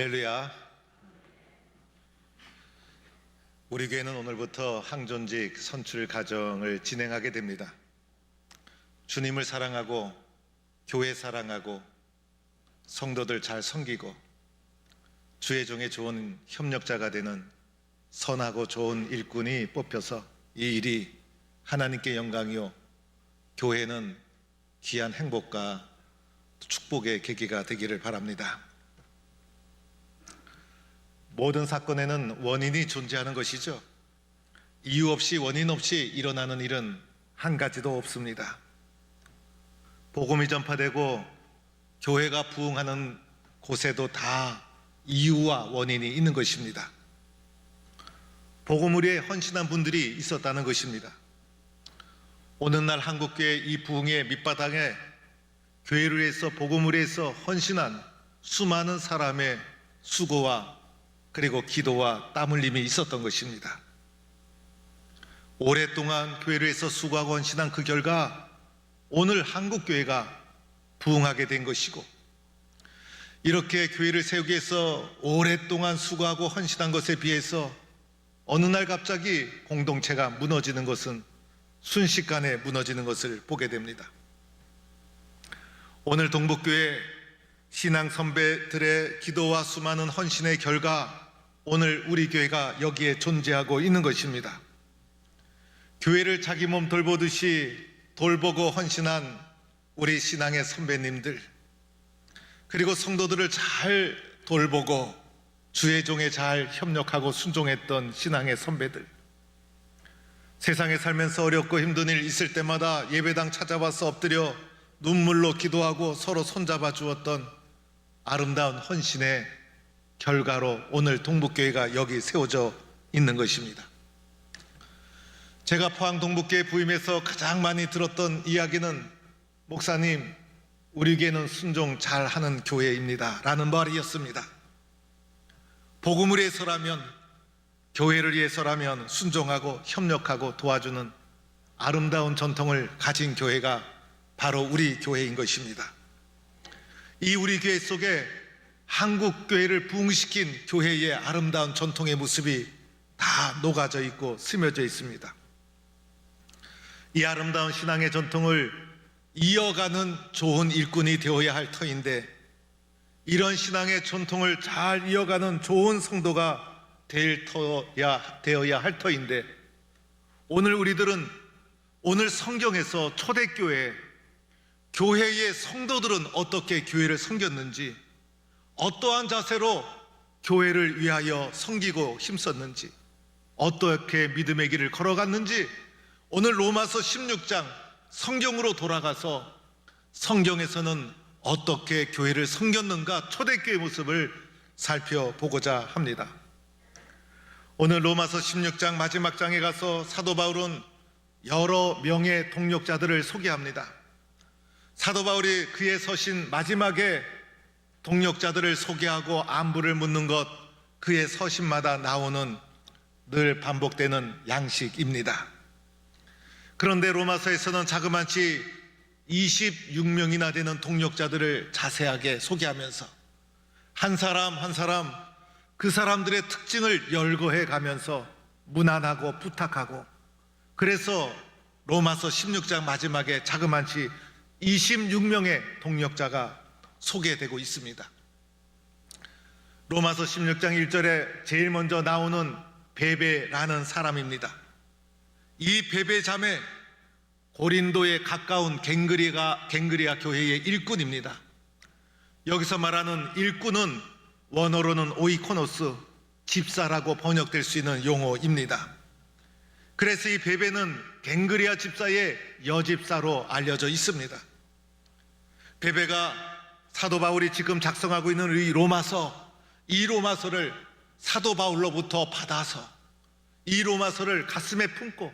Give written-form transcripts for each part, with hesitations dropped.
할렐루야. 우리 교회는 오늘부터 항존직 선출 가정을 진행하게 됩니다. 주님을 사랑하고 교회 사랑하고 성도들 잘 섬기고 주의 종의 좋은 협력자가 되는 선하고 좋은 일꾼이 뽑혀서 이 일이 하나님께 영광이요 교회는 귀한 행복과 축복의 계기가 되기를 바랍니다. 모든 사건에는 원인이 존재하는 것이죠. 이유 없이 원인 없이 일어나는 일은 한 가지도 없습니다. 복음이 전파되고 교회가 부흥하는 곳에도 다 이유와 원인이 있는 것입니다. 복음을 위해 헌신한 분들이 있었다는 것입니다. 오늘날 한국교회 이 부흥의 밑바닥에 교회를 위해서 복음을 위해서 헌신한 수많은 사람의 수고와 그리고 기도와 땀 흘림이 있었던 것입니다. 오랫동안 교회를 위해서 수고하고 헌신한 그 결과 오늘 한국교회가 부흥하게 된 것이고, 이렇게 교회를 세우기 위해서 오랫동안 수고하고 헌신한 것에 비해서 어느 날 갑자기 공동체가 무너지는 것은 순식간에 무너지는 것을 보게 됩니다. 오늘 동북교회 신앙 선배들의 기도와 수많은 헌신의 결과 오늘 우리 교회가 여기에 존재하고 있는 것입니다. 교회를 자기 몸 돌보듯이 돌보고 헌신한 우리 신앙의 선배님들, 그리고 성도들을 잘 돌보고 주의 종에 잘 협력하고 순종했던 신앙의 선배들, 세상에 살면서 어렵고 힘든 일 있을 때마다 예배당 찾아와서 엎드려 눈물로 기도하고 서로 손잡아 주었던 아름다운 헌신의 결과로 오늘 동북교회가 여기 세워져 있는 것입니다. 제가 포항 동북교회 부임해서 가장 많이 들었던 이야기는 목사님, 우리 교회는 순종 잘하는 교회입니다 라는 말이었습니다. 복음을 위해서라면, 교회를 위해서라면 순종하고 협력하고 도와주는 아름다운 전통을 가진 교회가 바로 우리 교회인 것입니다. 이 우리 교회 속에 한국 교회를 부흥시킨 교회의 아름다운 전통의 모습이 다 녹아져 있고 스며져 있습니다. 이 아름다운 신앙의 전통을 이어가는 좋은 일꾼이 되어야 할 터인데, 이런 신앙의 전통을 잘 이어가는 좋은 성도가 되어야 할 터인데, 오늘 우리들은 오늘 성경에서 초대교회, 교회의 성도들은 어떻게 교회를 섬겼는지, 어떠한 자세로 교회를 위하여 섬기고 힘썼는지, 어떻게 믿음의 길을 걸어갔는지, 오늘 로마서 16장 성경으로 돌아가서 성경에서는 어떻게 교회를 섬겼는가, 초대교회의 모습을 살펴보고자 합니다. 오늘 로마서 16장 마지막 장에 가서 사도 바울은 여러 명의 동력자들을 소개합니다. 사도 바울이 그의 서신 마지막에 동력자들을 소개하고 안부를 묻는 것, 그의 서신마다 나오는 늘 반복되는 양식입니다. 그런데 로마서에서는 자그마치 26명이나 되는 동력자들을 자세하게 소개하면서 한 사람 한 사람 그 사람들의 특징을 열거해 가면서 문안하고 부탁하고, 그래서 로마서 16장 마지막에 자그마치 26명의 동력자가 소개되고 있습니다. 로마서 16장 1절에 제일 먼저 나오는 베베라는 사람입니다. 이 베베 자매, 고린도에 가까운 갱그리아 교회의 일꾼입니다. 여기서 말하는 일꾼은 원어로는 오이코노스, 집사라고 번역될 수 있는 용어입니다. 그래서 이 베베는 갱그리아 집사의 여집사로 알려져 있습니다. 베베가 사도 바울이 지금 작성하고 있는 이 로마서를 사도 바울로부터 받아서 이 로마서를 가슴에 품고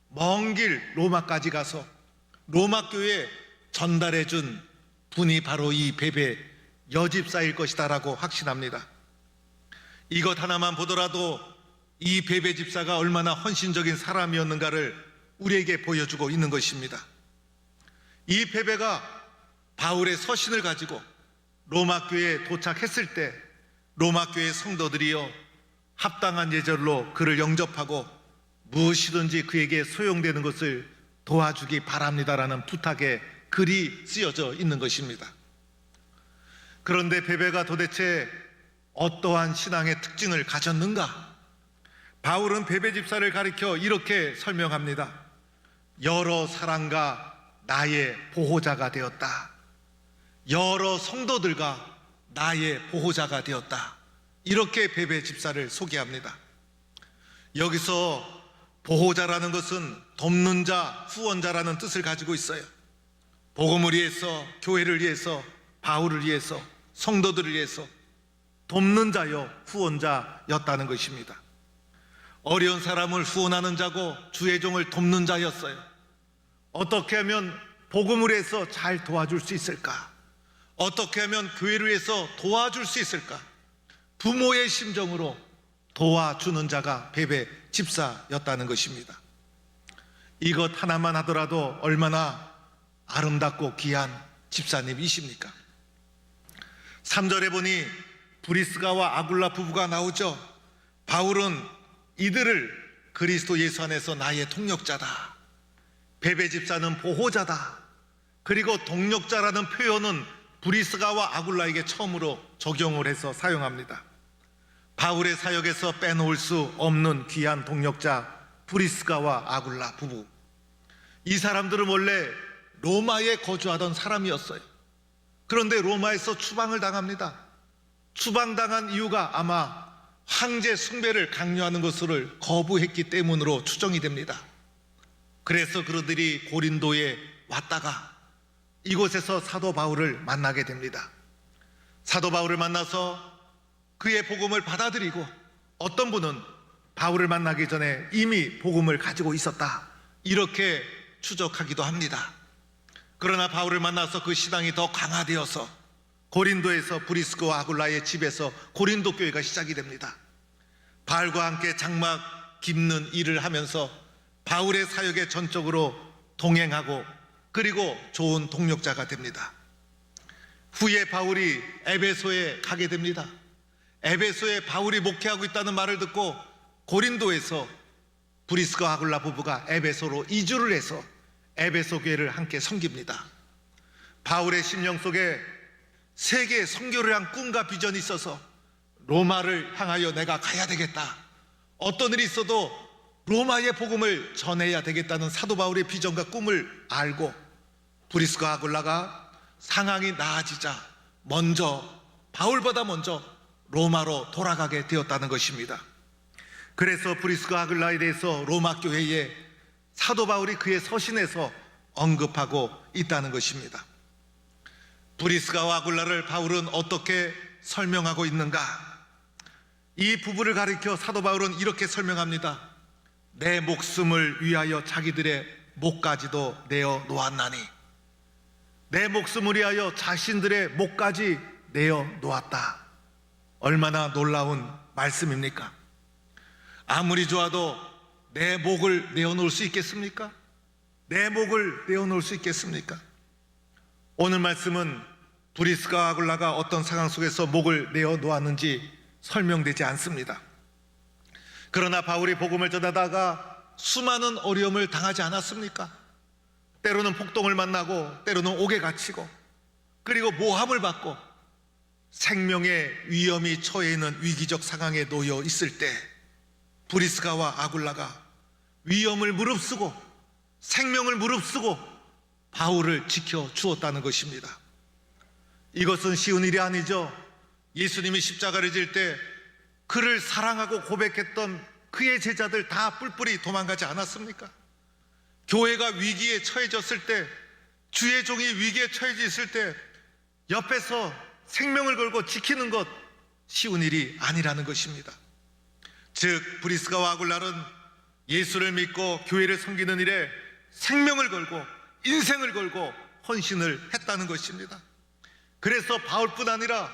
먼 길 로마까지 가서 로마 교회에 전달해 준 분이 바로 이 베베 여집사일 것이다라고 확신합니다. 이것 하나만 보더라도 이 베베 집사가 얼마나 헌신적인 사람이었는가를 우리에게 보여주고 있는 것입니다. 이 베베가 바울의 서신을 가지고 로마 교회에 도착했을 때 로마 교회 성도들이여 합당한 예절로 그를 영접하고 무엇이든지 그에게 소용되는 것을 도와주기 바랍니다라는 부탁의 글이 쓰여져 있는 것입니다. 그런데 베베가 도대체 어떠한 신앙의 특징을 가졌는가? 바울은 베베 집사를 가리켜 이렇게 설명합니다. 여러 사람과 나의 보호자가 되었다. 여러 성도들과 나의 보호자가 되었다. 이렇게 베베 집사를 소개합니다. 여기서 보호자라는 것은 돕는 자, 후원자라는 뜻을 가지고 있어요. 복음을 위해서, 교회를 위해서, 바울을 위해서, 성도들을 위해서 돕는 자요, 후원자였다는 것입니다. 어려운 사람을 후원하는 자고 주의 종을 돕는 자였어요. 어떻게 하면 복음을 위해서 잘 도와줄 수 있을까? 어떻게 하면 교회를 위해서 도와줄 수 있을까? 부모의 심정으로 도와주는 자가 베베 집사였다는 것입니다. 이것 하나만 하더라도 얼마나 아름답고 귀한 집사님이십니까? 3절에 보니 브리스가와 아굴라 부부가 나오죠. 바울은 이들을 그리스도 예수 안에서 나의 동력자다, 베베 집사는 보호자다, 그리고 동력자라는 표현은 브리스가와 아굴라에게 처음으로 적용을 해서 사용합니다. 바울의 사역에서 빼놓을 수 없는 귀한 동력자 브리스가와 아굴라 부부, 이 사람들은 원래 로마에 거주하던 사람이었어요. 그런데 로마에서 추방을 당합니다. 추방당한 이유가 아마 황제 숭배를 강요하는 것을 거부했기 때문으로 추정이 됩니다. 그래서 그들이 고린도에 왔다가 이곳에서 사도 바울을 만나게 됩니다. 사도 바울을 만나서 그의 복음을 받아들이고, 어떤 분은 바울을 만나기 전에 이미 복음을 가지고 있었다, 이렇게 추적하기도 합니다. 그러나 바울을 만나서 그 신앙이 더 강화되어서 고린도에서 브리스가와 아굴라의 집에서 고린도 교회가 시작이 됩니다. 바울과 함께 장막 깁는 일을 하면서 바울의 사역에 전적으로 동행하고, 그리고 좋은 동력자가 됩니다. 후에 바울이 에베소에 가게 됩니다. 에베소에 바울이 목회하고 있다는 말을 듣고 고린도에서 브리스가 아굴라 부부가 에베소로 이주를 해서 에베소 교회를 함께 섬깁니다. 바울의 심령 속에 세계 선교를 향한 꿈과 비전이 있어서 로마를 향하여 내가 가야 되겠다, 어떤 일이 있어도 로마의 복음을 전해야 되겠다는 사도 바울의 비전과 꿈을 알고 브리스가 아굴라가 상황이 나아지자 바울보다 먼저 로마로 돌아가게 되었다는 것입니다. 그래서 브리스가 아굴라에 대해서 로마 교회에 사도 바울이 그의 서신에서 언급하고 있다는 것입니다. 브리스가와 아굴라를 바울은 어떻게 설명하고 있는가? 이 부부를 가리켜 사도 바울은 이렇게 설명합니다. 내 목숨을 위하여 자기들의 목까지도 내어 놓았나니, 내 목숨을 위하여 자신들의 목까지 내어 놓았다. 얼마나 놀라운 말씀입니까? 아무리 좋아도 내 목을 내어놓을 수 있겠습니까? 내 목을 내어놓을 수 있겠습니까? 오늘 말씀은 브리스가 아굴라가 어떤 상황 속에서 목을 내어놓았는지 설명되지 않습니다. 그러나 바울이 복음을 전하다가 수많은 어려움을 당하지 않았습니까? 때로는 폭동을 만나고, 때로는 옥에 갇히고, 그리고 모함을 받고 생명의 위험이 처해 있는 위기적 상황에 놓여 있을 때 브리스가와 아굴라가 위험을 무릅쓰고 생명을 무릅쓰고 바울을 지켜주었다는 것입니다. 이것은 쉬운 일이 아니죠. 예수님이 십자가를 질 때 그를 사랑하고 고백했던 그의 제자들 다 뿔뿔이 도망가지 않았습니까? 교회가 위기에 처해졌을 때, 주의 종이 위기에 처해져 있을 때 옆에서 생명을 걸고 지키는 것 쉬운 일이 아니라는 것입니다. 즉 브리스가와 아굴라는 예수를 믿고 교회를 섬기는 일에 생명을 걸고 인생을 걸고 헌신을 했다는 것입니다. 그래서 바울뿐 아니라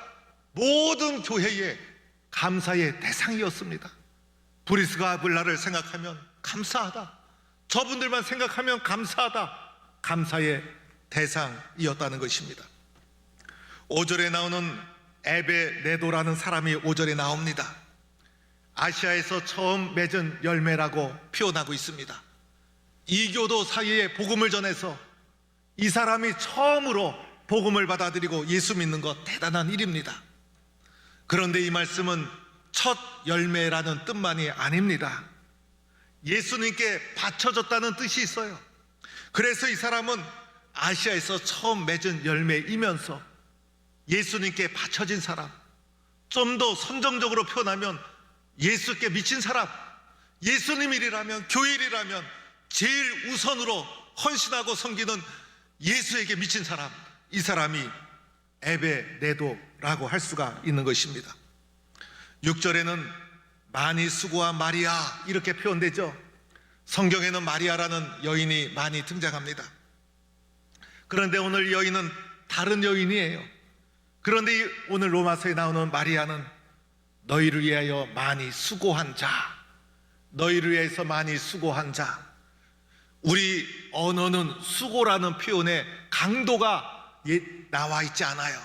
모든 교회의 감사의 대상이었습니다. 브리스가 아굴라를 생각하면 감사하다, 저분들만 생각하면 감사하다, 감사의 대상이었다는 것입니다. 5절에 나오는 에베네도라는 사람이 5절에 나옵니다. 아시아에서 처음 맺은 열매라고 표현하고 있습니다. 이교도 사이에 복음을 전해서 이 사람이 처음으로 복음을 받아들이고 예수 믿는 것 대단한 일입니다. 그런데 이 말씀은 첫 열매라는 뜻만이 아닙니다. 예수님께 바쳐졌다는 뜻이 있어요. 그래서 이 사람은 아시아에서 처음 맺은 열매이면서 예수님께 바쳐진 사람, 좀 더 선정적으로 표현하면 예수께 미친 사람, 예수님 일이라면, 교회 일이라면 제일 우선으로 헌신하고 섬기는 예수에게 미친 사람, 이 사람이 에베네도라고 할 수가 있는 것입니다. 6절에는 많이 수고한 마리아 이렇게 표현되죠. 성경에는 마리아라는 여인이 많이 등장합니다. 그런데 오늘 여인은 다른 여인이에요. 그런데 오늘 로마서에 나오는 마리아는 너희를 위하여 많이 수고한 자, 너희를 위해서 많이 수고한 자. 우리 언어는 수고라는 표현의 강도가 나와 있지 않아요.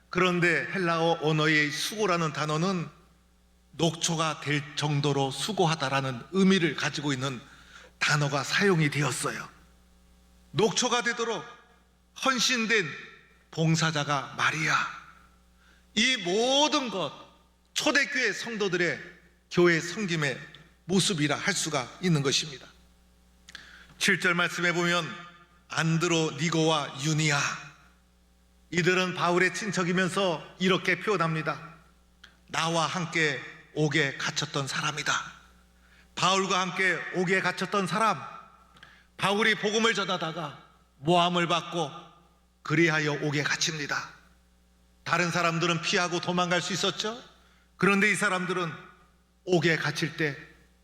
그런데 헬라어 언어의 수고라는 단어는 녹초가 될 정도로 수고하다라는 의미를 가지고 있는 단어가 사용이 되었어요. 녹초가 되도록 헌신된 봉사자가 마리아. 이 모든 것 초대교회 성도들의 교회 섬김의 모습이라 할 수가 있는 것입니다. 7절 말씀해 보면 안드로니고와 유니아, 이들은 바울의 친척이면서 이렇게 표현합니다. 나와 함께 옥에 갇혔던 사람이다. 바울과 함께 옥에 갇혔던 사람, 바울이 복음을 전하다가 모함을 받고 그리하여 옥에 갇힙니다. 다른 사람들은 피하고 도망갈 수 있었죠. 그런데 이 사람들은 옥에 갇힐 때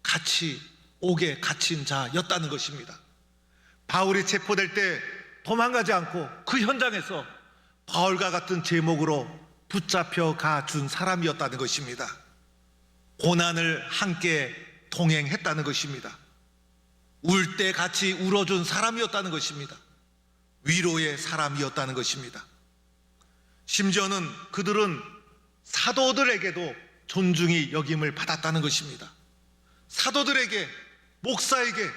같이 옥에 갇힌 자였다는 것입니다. 바울이 체포될 때 도망가지 않고 그 현장에서 바울과 같은 제목으로 붙잡혀 가준 사람이었다는 것입니다. 고난을 함께 동행했다는 것입니다. 울 때 같이 울어준 사람이었다는 것입니다. 위로의 사람이었다는 것입니다. 심지어는 그들은 사도들에게도 존중이 여김을 받았다는 것입니다. 사도들에게, 목사에게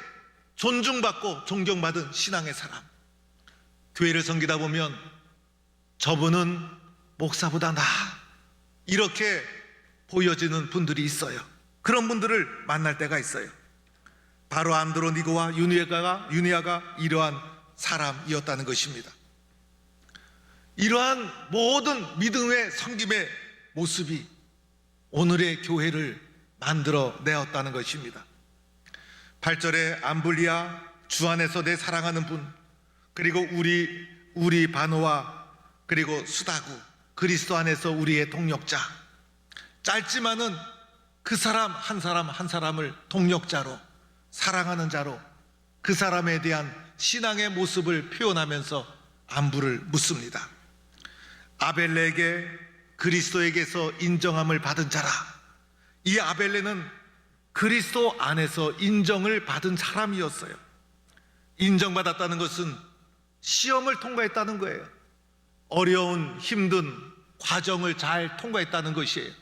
존중받고 존경받은 신앙의 사람. 교회를 섬기다 보면 저분은 목사보다 나아, 이렇게 보여지는 분들이 있어요. 그런 분들을 만날 때가 있어요. 바로 안드로니고와 유니아가 이러한 사람이었다는 것입니다. 이러한 모든 믿음의 섬김의 모습이 오늘의 교회를 만들어내었다는 것입니다. 8절에 암블리아, 주 안에서 내 사랑하는 분, 그리고 우리 바노와 그리고 수다구, 그리스도 안에서 우리의 동력자. 짧지만은 그 사람 한 사람을 동력자로, 사랑하는 자로 그 사람에 대한 신앙의 모습을 표현하면서 안부를 묻습니다. 아벨레에게 그리스도에게서 인정함을 받은 자라. 이 아벨레는 그리스도 안에서 인정을 받은 사람이었어요. 인정받았다는 것은 시험을 통과했다는 거예요. 어려운 힘든 과정을 잘 통과했다는 것이에요.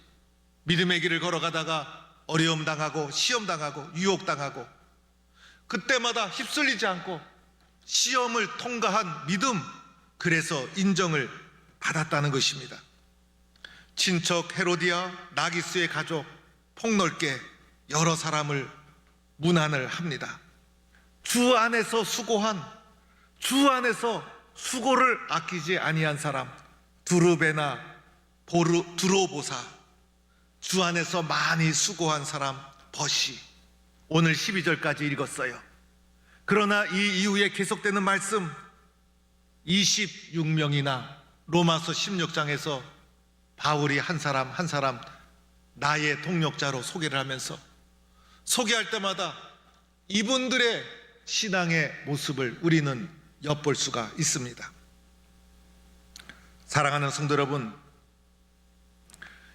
믿음의 길을 걸어가다가 어려움 당하고 시험 당하고 유혹 당하고 그때마다 휩쓸리지 않고 시험을 통과한 믿음, 그래서 인정을 받았다는 것입니다. 친척 헤로디아, 나기스의 가족 폭넓게 여러 사람을 문안을 합니다. 주 안에서 수고한, 주 안에서 수고를 아끼지 아니한 사람 두르베나 두로보사, 주 안에서 많이 수고한 사람 버시. 오늘 12절까지 읽었어요. 그러나 이 이후에 계속되는 말씀 26명이나 로마서 16장에서 바울이 한 사람 한 사람 나의 동력자로 소개를 하면서 소개할 때마다 이분들의 신앙의 모습을 우리는 엿볼 수가 있습니다. 사랑하는 성도 여러분,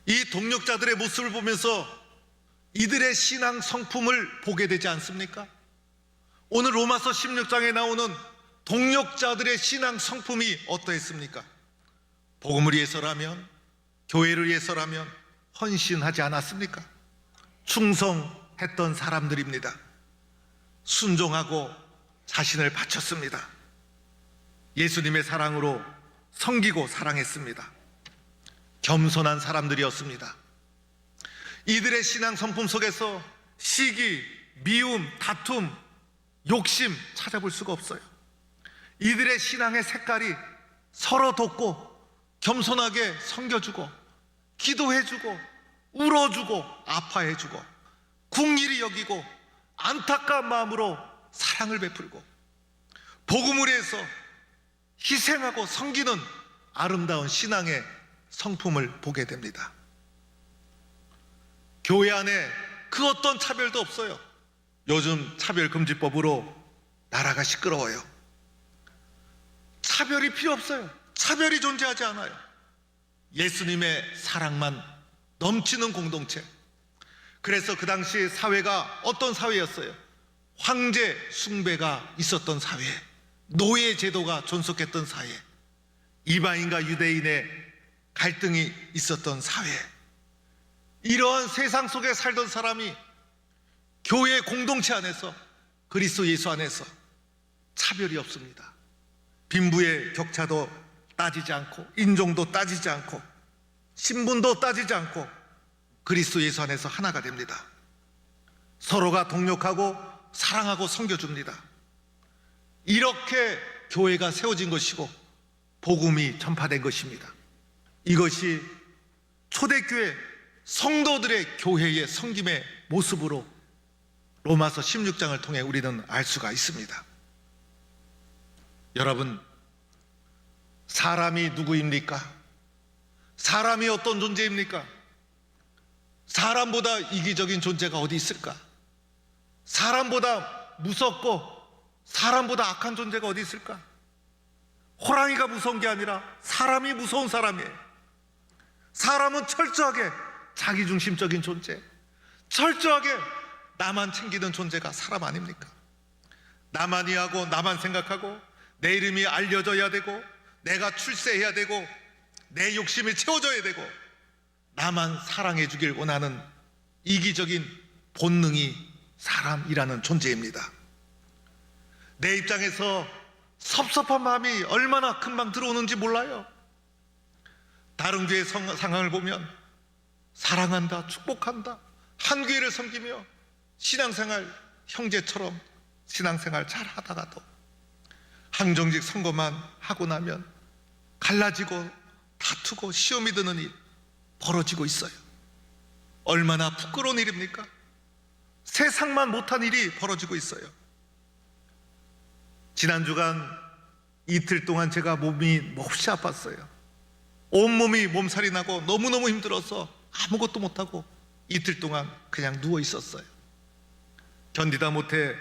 이 동력자들의 모습을 보면서 이들의 신앙 성품을 보게 되지 않습니까? 오늘 로마서 16장에 나오는 동력자들의 신앙 성품이 어떠했습니까? 복음을 위해서라면, 교회를 위해서라면 헌신하지 않았습니까? 충성했던 사람들입니다. 순종하고 자신을 바쳤습니다. 예수님의 사랑으로 섬기고 사랑했습니다. 겸손한 사람들이었습니다. 이들의 신앙 성품 속에서 시기, 미움, 다툼, 욕심 찾아볼 수가 없어요. 이들의 신앙의 색깔이 서로 돕고 겸손하게 섬겨주고 기도해주고 울어주고 아파해주고 궁일이 여기고 안타까운 마음으로 사랑을 베풀고 복음을 위해서 희생하고 섬기는 아름다운 신앙의 성품을 보게 됩니다. 교회 안에 그 어떤 차별도 없어요. 요즘 차별금지법으로 나라가 시끄러워요. 차별이 필요 없어요. 차별이 존재하지 않아요. 예수님의 사랑만 넘치는 공동체. 그래서 그 당시 사회가 어떤 사회였어요? 황제 숭배가 있었던 사회, 노예 제도가 존속했던 사회, 이방인과 유대인의 갈등이 있었던 사회. 이러한 세상 속에 살던 사람이 교회 공동체 안에서 그리스도 예수 안에서 차별이 없습니다. 빈부의 격차도 따지지 않고 인종도 따지지 않고 신분도 따지지 않고 그리스도 예수 안에서 하나가 됩니다. 서로가 동력하고 사랑하고 섬겨줍니다. 이렇게 교회가 세워진 것이고 복음이 전파된 것입니다. 이것이 초대교회 성도들의 교회의 섬김의 모습으로 로마서 16장을 통해 우리는 알 수가 있습니다. 여러분, 사람이 누구입니까? 사람이 어떤 존재입니까? 사람보다 이기적인 존재가 어디 있을까? 사람보다 무섭고 사람보다 악한 존재가 어디 있을까? 호랑이가 무서운 게 아니라 사람이 무서운 사람이에요. 사람은 철저하게 자기중심적인 존재, 철저하게 나만 챙기는 존재가 사람 아닙니까? 나만이 하고 나만 생각하고 내 이름이 알려져야 되고 내가 출세해야 되고 내 욕심이 채워져야 되고 나만 사랑해 주길 원하는 이기적인 본능이 사람이라는 존재입니다. 내 입장에서 섭섭한 마음이 얼마나 금방 들어오는지 몰라요. 다른 교회 상황을 보면 사랑한다, 축복한다, 한 교회를 섬기며 신앙생활 형제처럼 신앙생활 잘 하다가도 항정직 선거만 하고 나면 갈라지고 다투고 시험이 드는 일 벌어지고 있어요. 얼마나 부끄러운 일입니까? 세상만 못한 일이 벌어지고 있어요. 지난 주간 이틀 동안 제가 몸이 몹시 아팠어요. 온몸이 몸살이 나고 너무너무 힘들어서 아무것도 못하고 이틀 동안 그냥 누워 있었어요. 견디다 못해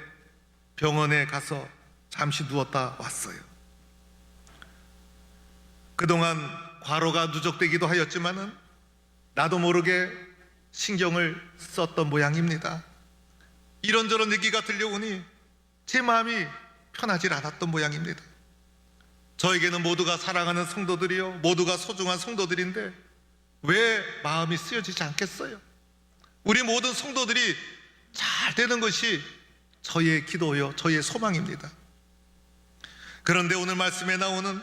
병원에 가서 잠시 누웠다 왔어요. 그동안 과로가 누적되기도 하였지만은 나도 모르게 신경을 썼던 모양입니다. 이런저런 얘기가 들려오니 제 마음이 편하지 않았던 모양입니다. 저에게는 모두가 사랑하는 성도들이요, 모두가 소중한 성도들인데 왜 마음이 쓰여지지 않겠어요? 우리 모든 성도들이 잘 되는 것이 저희의 기도요, 저희의 소망입니다. 그런데 오늘 말씀에 나오는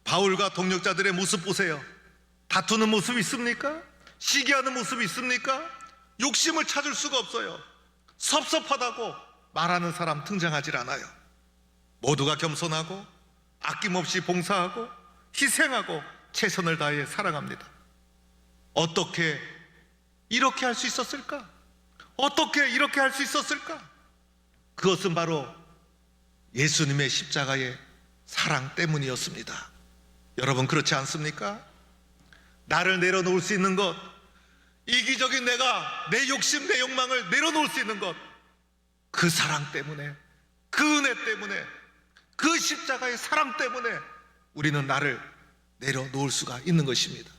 바울과 동역자들의 모습 보세요. 다투는 모습이 있습니까? 시기하는 모습이 있습니까? 욕심을 찾을 수가 없어요. 섭섭하다고 말하는 사람 등장하질 않아요. 모두가 겸손하고 아낌없이 봉사하고 희생하고 최선을 다해 사랑합니다. 어떻게 이렇게 할 수 있었을까? 어떻게 이렇게 할 수 있었을까? 그것은 바로 예수님의 십자가의 사랑 때문이었습니다. 여러분, 그렇지 않습니까? 나를 내려놓을 수 있는 것, 이기적인 내가 내 욕심, 내 욕망을 내려놓을 수 있는 것, 그 사랑 때문에, 그 은혜 때문에, 그 십자가의 사랑 때문에 우리는 나를 내려놓을 수가 있는 것입니다.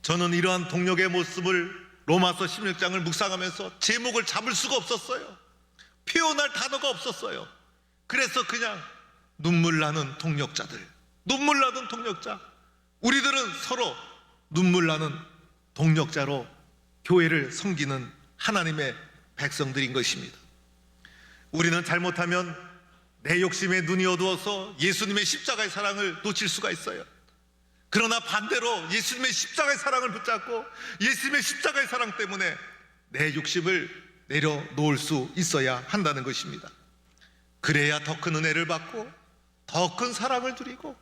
저는 이러한 동력의 모습을 로마서 16장을 묵상하면서 제목을 잡을 수가 없었어요. 표현할 단어가 없었어요. 그래서 그냥 눈물 나는 동력자들, 눈물 나는 동력자, 우리들은 서로 눈물 나는 동력자로 교회를 섬기는 하나님의 백성들인 것입니다. 우리는 잘못하면 내 욕심에 눈이 어두워서 예수님의 십자가의 사랑을 놓칠 수가 있어요. 그러나 반대로 예수님의 십자가의 사랑을 붙잡고 예수님의 십자가의 사랑 때문에 내 욕심을 내려놓을 수 있어야 한다는 것입니다. 그래야 더 큰 은혜를 받고 더 큰 사랑을 누리고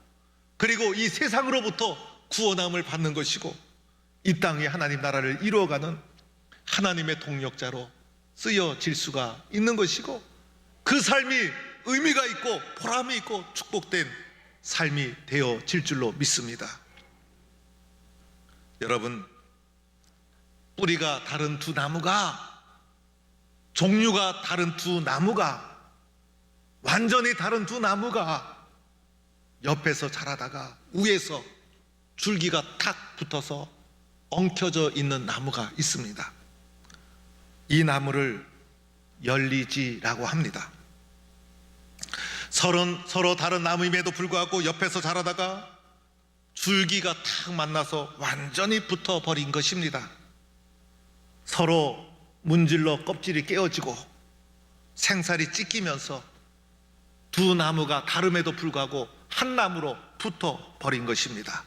그리고 이 세상으로부터 구원함을 받는 것이고 이 땅에 하나님 나라를 이루어가는 하나님의 동력자로 쓰여질 수가 있는 것이고 그 삶이 의미가 있고 보람이 있고 축복된 삶이 되어질 줄로 믿습니다. 여러분, 뿌리가 다른 두 나무가, 종류가 다른 두 나무가, 완전히 다른 두 나무가 옆에서 자라다가 위에서 줄기가 탁 붙어서 엉켜져 있는 나무가 있습니다. 이 나무를 열리지라고 합니다. 서로 다른 나무임에도 불구하고 옆에서 자라다가 줄기가 탁 만나서 완전히 붙어버린 것입니다. 서로 문질러 껍질이 깨어지고 생살이 찢기면서 두 나무가 다름에도 불구하고 한 나무로 붙어버린 것입니다.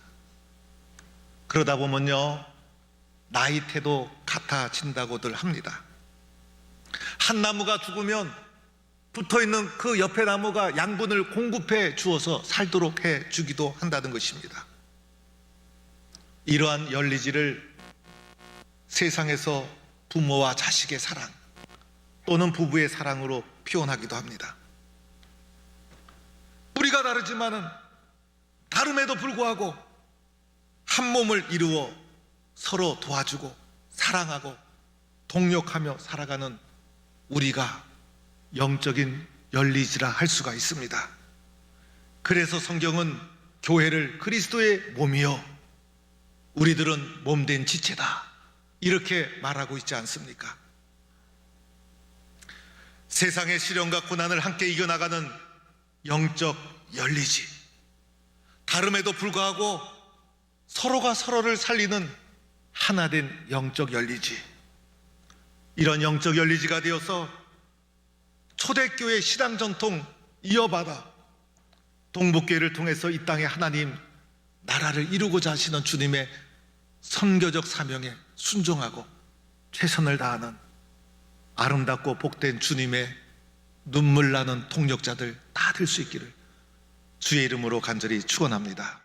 그러다 보면요, 나이테도 같아진다고들 합니다. 한 나무가 죽으면 붙어있는 그 옆에 나무가 양분을 공급해 주어서 살도록 해 주기도 한다는 것입니다. 이러한 열리지를 세상에서 부모와 자식의 사랑 또는 부부의 사랑으로 표현하기도 합니다. 뿌리가 다르지만은 다름에도 불구하고 한 몸을 이루어 서로 도와주고 사랑하고 동력하며 살아가는 우리가 영적인 열리지라 할 수가 있습니다. 그래서 성경은 교회를 그리스도의 몸이요 우리들은 몸된 지체다 이렇게 말하고 있지 않습니까? 세상의 시련과 고난을 함께 이겨나가는 영적 열리지, 다름에도 불구하고 서로가 서로를 살리는 하나된 영적 열리지, 이런 영적 열리지가 되어서 초대교회 신앙 전통 이어받아 동북교회를 통해서 이 땅에 하나님 나라를 이루고자 하시는 주님의 선교적 사명에 순종하고 최선을 다하는 아름답고 복된 주님의 눈물 나는 동력자들 다 될 수 있기를 주의 이름으로 간절히 축원합니다.